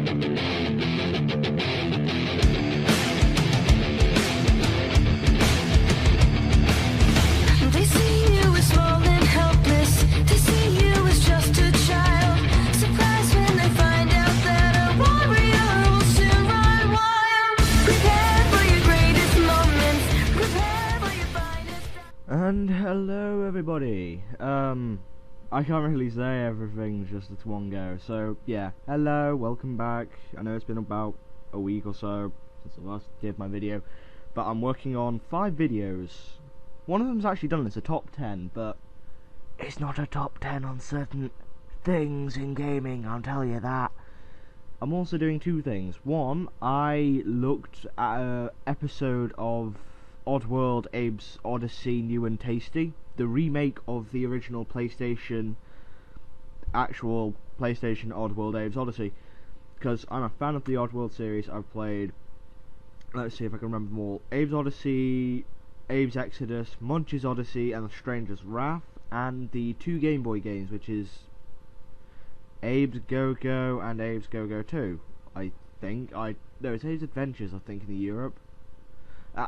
They see you as small and helpless. They see you as just a child. Surprised when they find out that a warrior will soon run wild. Prepare for your greatest moments. Prepare for your finest. And hello everybody. I can't really say everything just at one go. So yeah, hello, welcome back. I know it's been about a week or so since I last did my video, but I'm working on 5 videos. One of them's actually done. It's a top 10, but it's not a top 10 on certain things in gaming, I'll tell you that. I'm also doing 2 things. One, I looked at an episode of Oddworld Abe's Odyssey New and Tasty, the remake of the original actual PlayStation Oddworld Abe's Odyssey, because I'm a fan of the Oddworld series. I've played, let's see if I can remember them all, Abe's Odyssey, Abe's Exodus, Munch's Odyssey, and The Stranger's Wrath, and the 2 Game Boy games, which is Abe's Go-Go and Abe's Go-Go 2, I think. No, it's Abe's Adventures, I think, in Europe.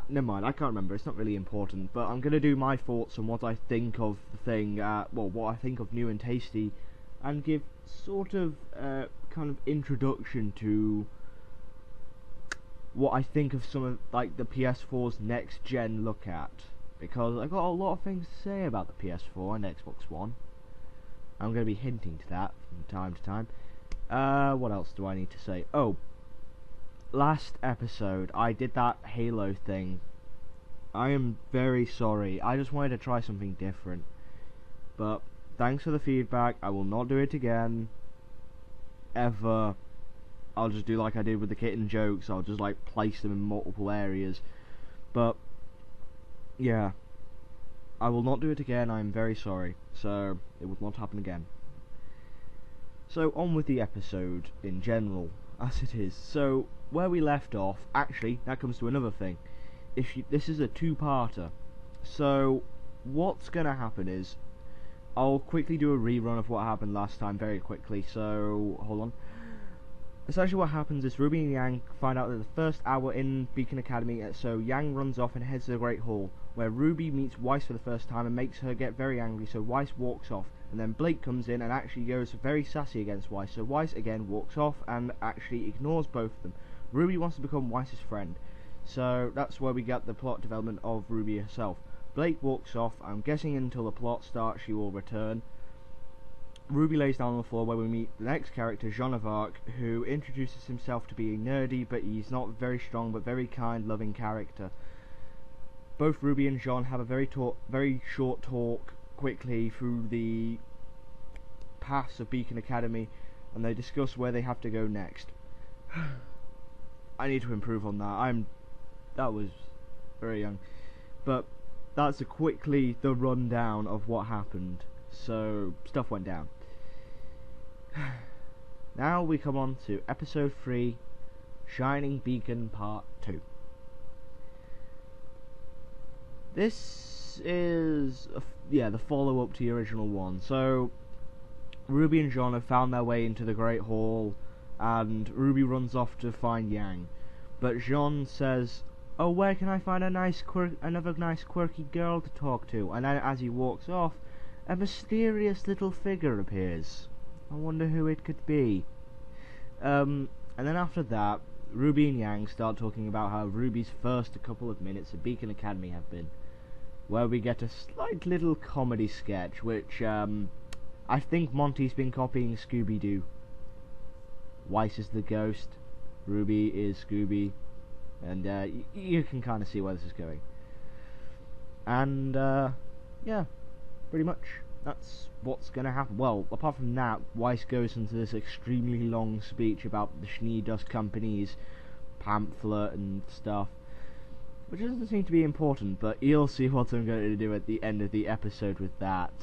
Never mind, I can't remember, it's not really important, but I'm going to do my thoughts on what I think of the thing, what I think of New and Tasty, and give sort of kind of introduction to what I think of some of like the PS4's next gen look at, because I've got a lot of things to say about the PS4 and Xbox One. I'm going to be hinting to that from time to time. What else do I need to say? Oh, last episode I did that Halo thing. I am very sorry. I just wanted to try something different, but thanks for the feedback. I will not do it again ever. I'll just do like I did with the kitten jokes. I'll just like place them in multiple areas, but yeah, I will not do it again. I'm very sorry, so it will not happen again. So on with the episode in general as it is. So where we left off, actually, that comes to another thing. This is a 2-parter, so what's gonna happen is I'll quickly do a rerun of what happened last time very quickly. So hold on. Essentially what happens is Ruby and Yang find out that the first hour in Beacon Academy, so Yang runs off and heads to the Great Hall, where Ruby meets Weiss for the first time and makes her get very angry, so Weiss walks off, and then Blake comes in and actually goes very sassy against Weiss, so Weiss again walks off and actually ignores both of them. Ruby wants to become Weiss's friend, so that's where we get the plot development of Ruby herself. Blake walks off. I'm guessing until the plot starts she will return. Ruby lays down on the floor where we meet the next character, Jean of Arc, who introduces himself to be nerdy, but he's not very strong, but very kind, loving character. Both Ruby and Jean have a very short talk quickly through the paths of Beacon Academy, and they discuss where they have to go next. I need to improve on that. That was very young, but that's quickly the rundown of what happened. So stuff went down. Now we come on to episode 3, Shining Beacon Part 2. This is the follow-up to the original one. So Ruby and Jean have found their way into the Great Hall, and Ruby runs off to find Yang, but Jean says, "Oh, where can I find another nice quirky girl to talk to?" And then as he walks off, a mysterious little figure appears. I wonder who it could be. And then after that, Ruby and Yang start talking about how Ruby's first couple of minutes at Beacon Academy have been, where we get a slight little comedy sketch, which I think Monty's been copying Scooby-Doo. Weiss is the ghost, Ruby is Scooby, and you can kind of see where this is going. And yeah, pretty much that's what's gonna happen. Well, apart from that, Weiss goes into this extremely long speech about the Schnee Dust Company's pamphlet and stuff, which doesn't seem to be important, but you'll see what I'm going to do at the end of the episode with that.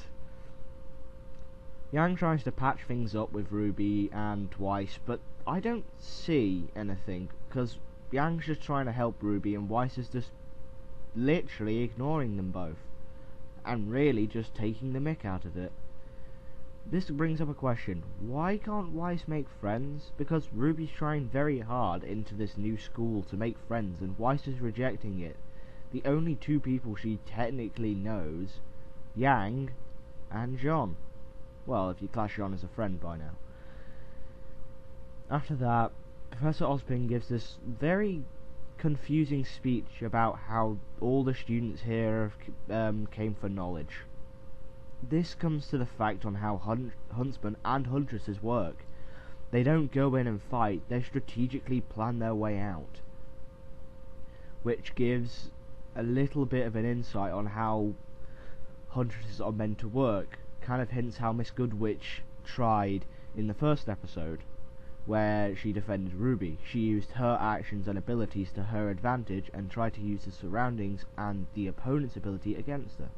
Yang tries to patch things up with Ruby and Weiss, but I don't see anything, because Yang's just trying to help Ruby and Weiss is just literally ignoring them both, and really just taking the mick out of it. this brings up a question. Why can't Weiss make friends? Because RWBY's trying very hard into this new school to make friends, and Weiss is rejecting it. The only two people she technically knows, Yang and John. Well, if you class John as a friend by now. After that, Professor Ozpin gives this very confusing speech about how all the students here came for knowledge. This comes to the fact on how huntsmen and huntresses work. They don't go in and fight, they strategically plan their way out. Which gives a little bit of an insight on how huntresses are meant to work. Kind of hints how Miss Goodwitch tried in the first episode, where she defended RWBY. She used her actions and abilities to her advantage and tried to use the surroundings and the opponent's ability against her.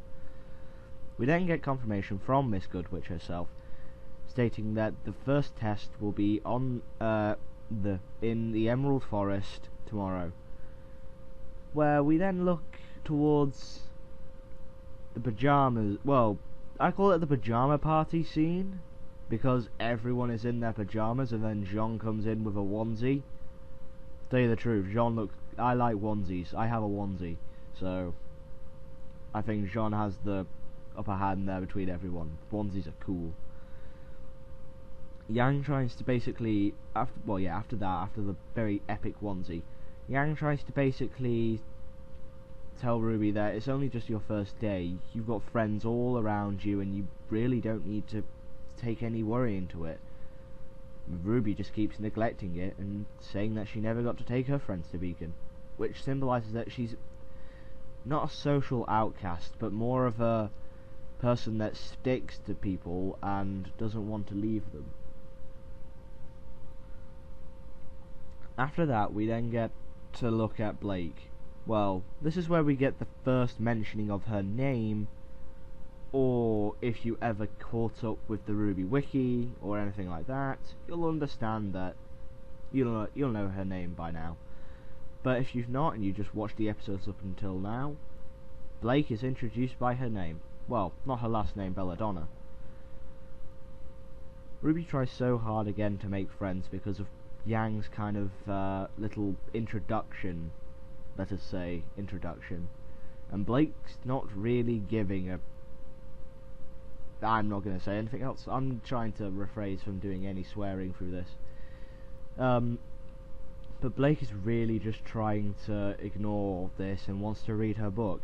We then get confirmation from Miss Goodwitch herself, stating that the first test will be on in the Emerald Forest tomorrow, where we then look towards the pajamas. Well, I call it the pajama party scene, because everyone is in their pajamas and then Jean comes in with a onesie. Tell you the truth, I like onesies. I have a onesie, so I think Jean has the upper hand there between everyone. Onesies are cool. Yang tries to basically, after the very epic onesie, Yang tries to basically tell RWBY that it's only just your first day. You've got friends all around you, and you really don't need to take any worry into it. RWBY just keeps neglecting it and saying that she never got to take her friends to Beacon, which symbolises that she's not a social outcast, but more of a person that sticks to people and doesn't want to leave them. After that, we then get to look at Blake. Well, this is where we get the first mentioning of her name, or if you ever caught up with the RWBY wiki or anything like that, you'll understand that you'll know her name by now. But if you've not and you just watched the episodes up until now, Blake is introduced by her name. Well, not her last name, Belladonna. RWBY tries so hard again to make friends because of Yang's kind of little introduction, let us say, and Blake's not really giving a... I'm not going to say anything else. I'm trying to rephrase from doing any swearing through this. But Blake is really just trying to ignore this and wants to read her book,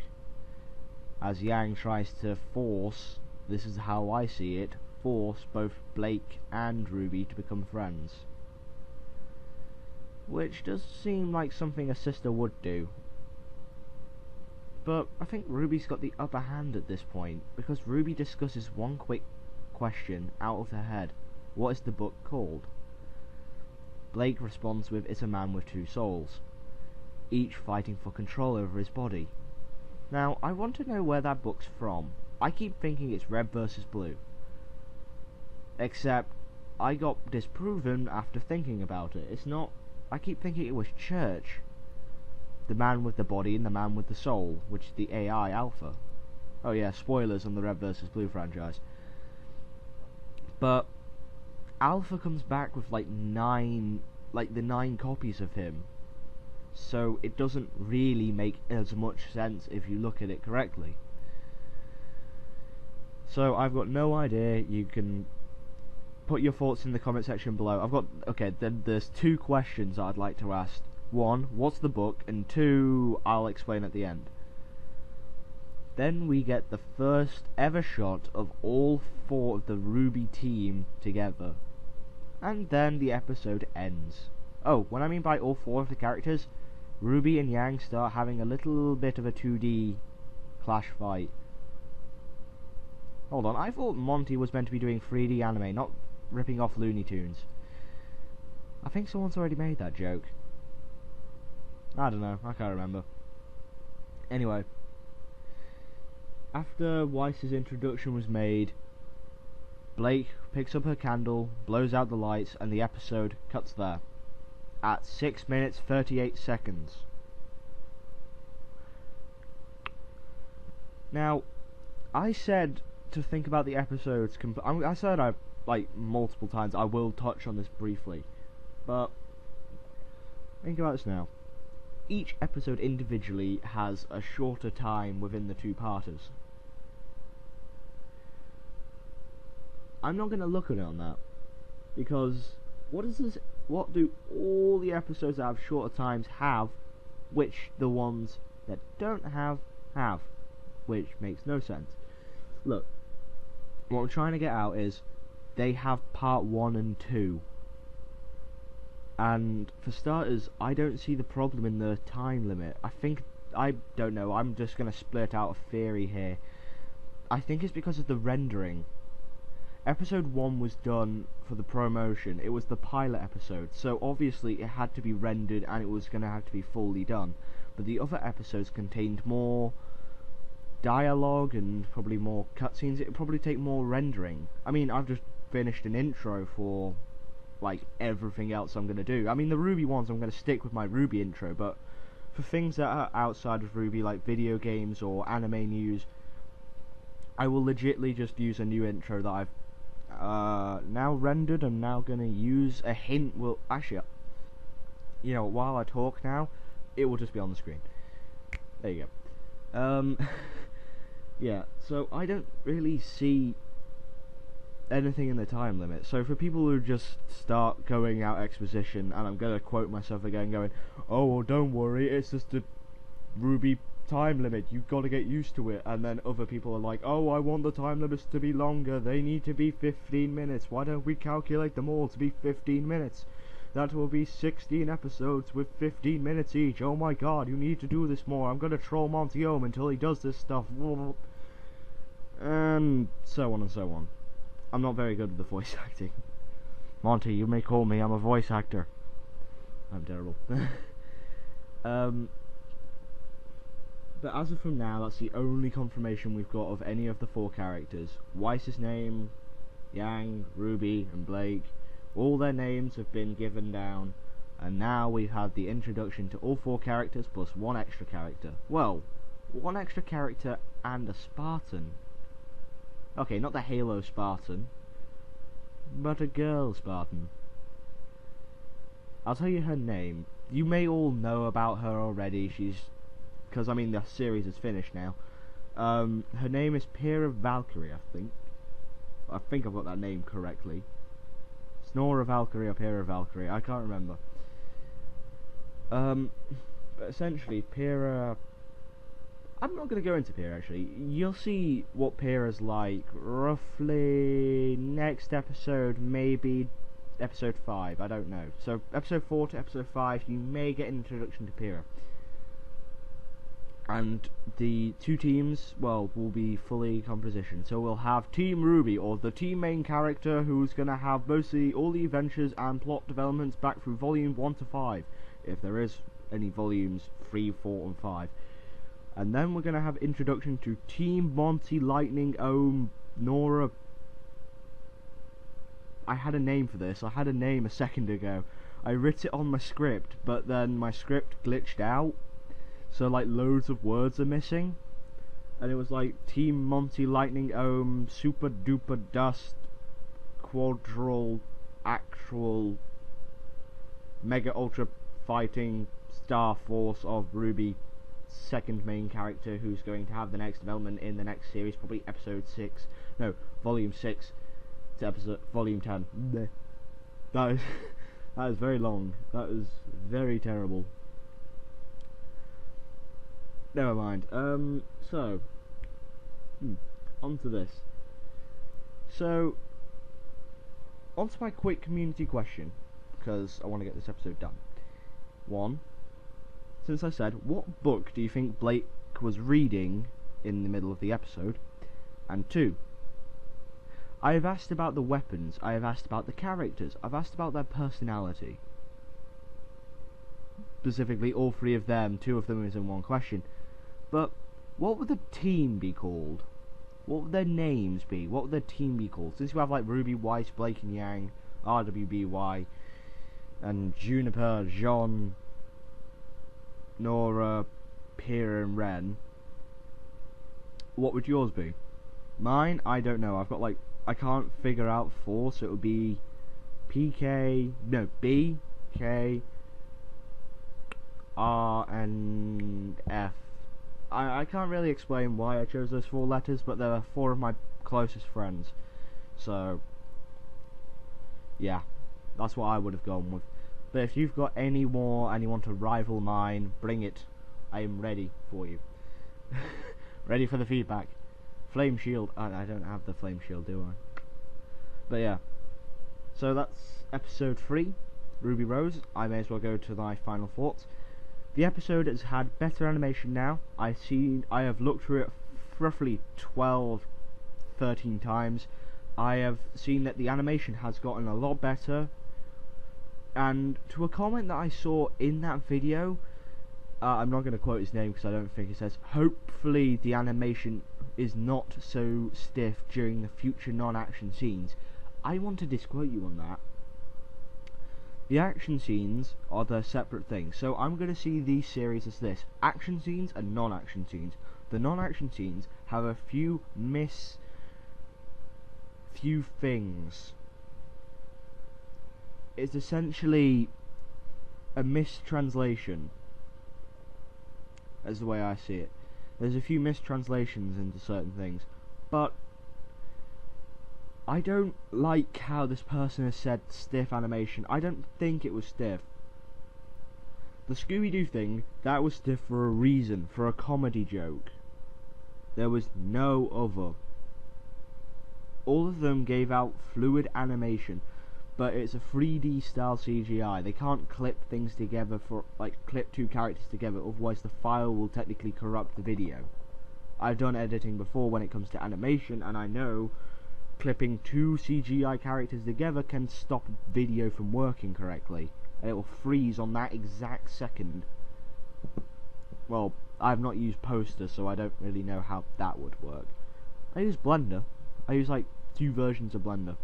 as Yang tries to force, this is how I see it, force both Blake and RWBY to become friends. Which does seem like something a sister would do. But I think RWBY's got the upper hand at this point, because RWBY discusses one quick question out of her head. What is the book called? Blake responds with, it's a man with two souls, each fighting for control over his body. Now, I want to know where that book's from. I keep thinking it's Red vs. Blue. Except, I got disproven after thinking about it. It's not... I keep thinking it was Church. The man with the body and the man with the soul, which is the AI Alpha. Oh yeah, spoilers on the Red vs. Blue franchise. But Alpha comes back with the 9 copies of him. So it doesn't really make as much sense if you look at it correctly. So I've got no idea. You can put your thoughts in the comment section below. Then there's two questions I'd like to ask. One, what's the book? And two, I'll explain at the end. Then we get the first ever shot of all 4 of the RWBY team together. And then the episode ends. Oh, what I mean by all 4 of the characters, RWBY and Yang start having a little bit of a 2D clash fight. Hold on, I thought Monty was meant to be doing 3D anime, not ripping off Looney Tunes. I think someone's already made that joke. I don't know, I can't remember. Anyway, after Weiss's introduction was made, Blake picks up her candle, blows out the lights, and the episode cuts there. At 6 minutes 38 seconds. Now, I said to think about the episodes. I said like multiple times I will touch on this briefly, but think about this now. Each episode individually has a shorter time within the two-parters. I'm not going to look at it on that, because what do all the episodes that have shorter times have, which the ones that don't have, which makes no sense. Look, what I'm trying to get out is, they have part 1 and 2. And for starters, I don't see the problem in the time limit. I don't know, I'm just going to split out a theory here. I think it's because of the rendering. Episode 1 was done for the promotion. It was the pilot episode, so obviously it had to be rendered and it was going to have to be fully done. But the other episodes contained more dialogue and probably more cutscenes. It would probably take more rendering. I mean, I've just finished an intro for like everything else I'm going to do. I mean, the RWBY ones, I'm going to stick with my RWBY intro, but for things that are outside of RWBY, like video games or anime news, I will legitly just use a new intro that I've now rendered. I'm now going to use a hint. Well, actually, you know, while I talk now, it will just be on the screen. There you go. Yeah, so I don't really see anything in the time limit. So for people who just start going out exposition, and I'm going to quote myself again, going, oh, well, don't worry, it's just a RWBY time limit, you've got to get used to it. And then other people are like, oh, I want the time limits to be longer, they need to be 15 minutes, why don't we calculate them all to be 15 minutes? That will be 16 episodes with 15 minutes each. Oh my god, you need to do this more. I'm gonna troll Monty Ohm until he does this stuff. And so on and so on. I'm not very good at the voice acting. Monty, you may call me, I'm a voice actor. I'm terrible. But as of from now, that's the only confirmation we've got of any of the 4 characters. Weiss's name, Yang, RWBY, and Blake. All their names have been given down, and now we've had the introduction to all 4 characters plus 1 extra character. Well, 1 extra character and a Spartan. Okay, not the Halo Spartan, but a girl Spartan. I'll tell you her name. You may all know about her already. Because I mean the series is finished now. Her name is Pyrrha Valkyrie, I think. I think I've got that name correctly. Snora Valkyrie or Pyrrha Valkyrie, I can't remember. But essentially, Pyrrha... I'm not going to go into Pyrrha, actually. You'll see what Pyrrha's like roughly next episode, maybe episode 5, I don't know. So, episode 4 to episode 5, you may get an introduction to Pyrrha. And the 2 teams, well, will be fully composition. So we'll have Team RWBY, or the team main character, who's going to have mostly all the adventures and plot developments back through volume 1 to 5, if there is any volumes 3, 4 and 5. And then we're going to have introduction to Team Monty Lightning Ohm Nora. I had a name for this. I had a name a second ago. I wrote it on my script, but then my script glitched out. So like loads of words are missing, and it was like Team Monty Lightning Ohm Super Duper Dust Quadral Actual Mega Ultra Fighting Star Force of RWBY, second main character who's going to have the next development in the next series, probably episode 6, no, volume 6 to episode volume 10. Bleh. That is very long. That is very terrible. Never mind. So, on to this. So, on to my quick community question, because I want to get this episode done. 1. Since I said, what book do you think Blake was reading in the middle of the episode? And 2. I have asked about the weapons, I have asked about the characters, I've asked about their personality. Specifically, all 3 of them, 2 of them is in one question. But what would the team be called? What would their names be? What would their team be called? Since you have like RWBY, Weiss, Blake and Yang, RWBY, and Juniper, Jean, Nora, Pyrrha and Ren, what would yours be? Mine, I don't know. I've got like, I can't figure out 4, so it would be PK, no, B, K, R, and F. I can't really explain why I chose those 4 letters, but they're 4 of my closest friends. So, yeah, that's what I would have gone with. But if you've got any more and you want to rival mine, bring it. I am ready for you. Ready for the feedback. Flame shield. I don't have the flame shield, do I? But yeah. So that's episode 3, Ruby Rose. I may as well go to my final thoughts. The episode has had better animation now. I have looked through it roughly 12, 13 times. I have seen that the animation has gotten a lot better. And to a comment that I saw in that video, I'm not going to quote his name because I don't think it says, hopefully the animation is not so stiff during the future non-action scenes. I want to disquote you on that. The action scenes are the separate things, so I'm going to see these series as this: action scenes and non-action scenes. The non-action scenes have a few things. It's essentially a mistranslation, as the way I see it. There's a few mistranslations into certain things, but I don't like how this person has said stiff animation. I don't think it was stiff. The Scooby-Doo thing, that was stiff for a reason, for a comedy joke. There was no other. All of them gave out fluid animation, but it's a 3D style CGI. They can't clip things together clip 2 characters together, otherwise the file will technically corrupt the video. I've done editing before when it comes to animation, and I know clipping 2 CGI characters together can stop a video from working correctly, and it will freeze on that exact second. Well, I've not used Poster, so I don't really know how that would work. I use Blender. I use like 2 versions of Blender.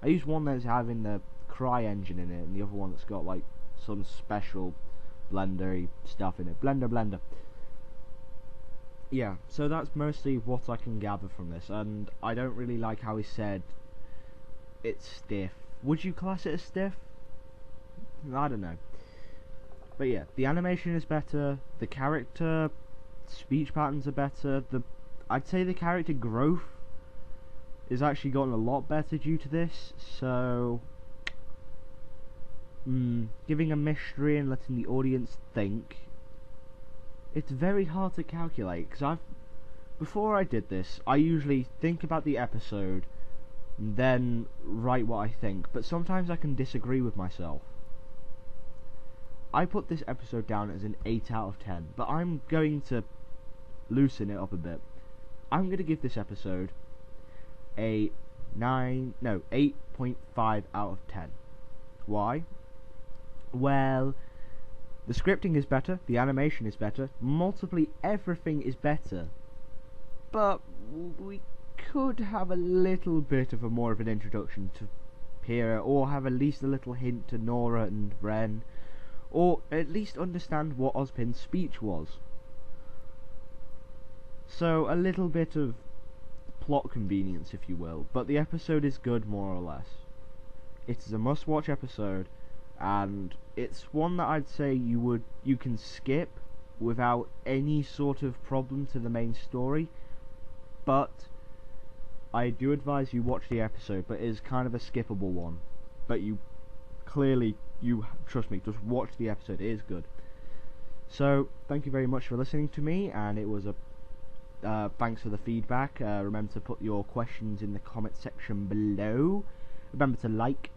I use one that's having the Cry engine in it, and the other one that's got like some special Blendery stuff in it. Blender. Yeah, so that's mostly what I can gather from this, and I don't really like how he said it's stiff. Would you class it as stiff? I don't know. But yeah, the animation is better, the character speech patterns are better, I'd say the character growth is actually gotten a lot better due to this, so giving a mystery and letting the audience think. It's very hard to calculate, because before I did this, I usually think about the episode, and then write what I think, but sometimes I can disagree with myself. I put this episode down as an 8 out of 10, but I'm going to loosen it up a bit. I'm going to give this episode a 8.5 out of 10. Why? Well, the scripting is better, the animation is better, multiply everything is better, but we could have a little bit of more of an introduction to Pyrrha, or have at least a little hint to Nora and Ren, or at least understand what Ozpin's speech was. So a little bit of plot convenience, if you will, but the episode is good more or less. It is a must-watch episode, and it's one that I'd say you can skip without any sort of problem to the main story, but I do advise you watch the episode, but it is kind of a skippable one. But trust me, just watch the episode, it is good. So, thank you very much for listening to me, and it was thanks for the feedback. Remember to put your questions in the comment section below. Remember to like,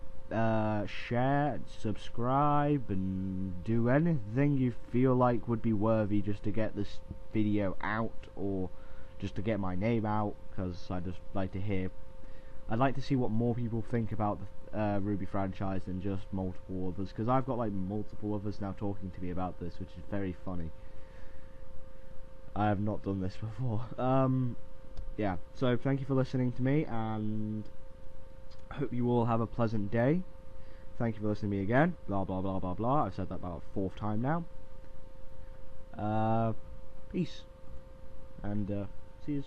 share, subscribe, and do anything you feel like would be worthy just to get this video out, or just to get my name out, because I'd like to see what more people think about the RWBY franchise than just multiple others, because I've got like multiple others now talking to me about this, which is very funny. I have not done this before. Yeah, so thank you for listening to me, and I hope you all have a pleasant day. Thank you for listening to me again. Blah blah blah blah blah. I've said that about a 4th time now. Peace. And see yous.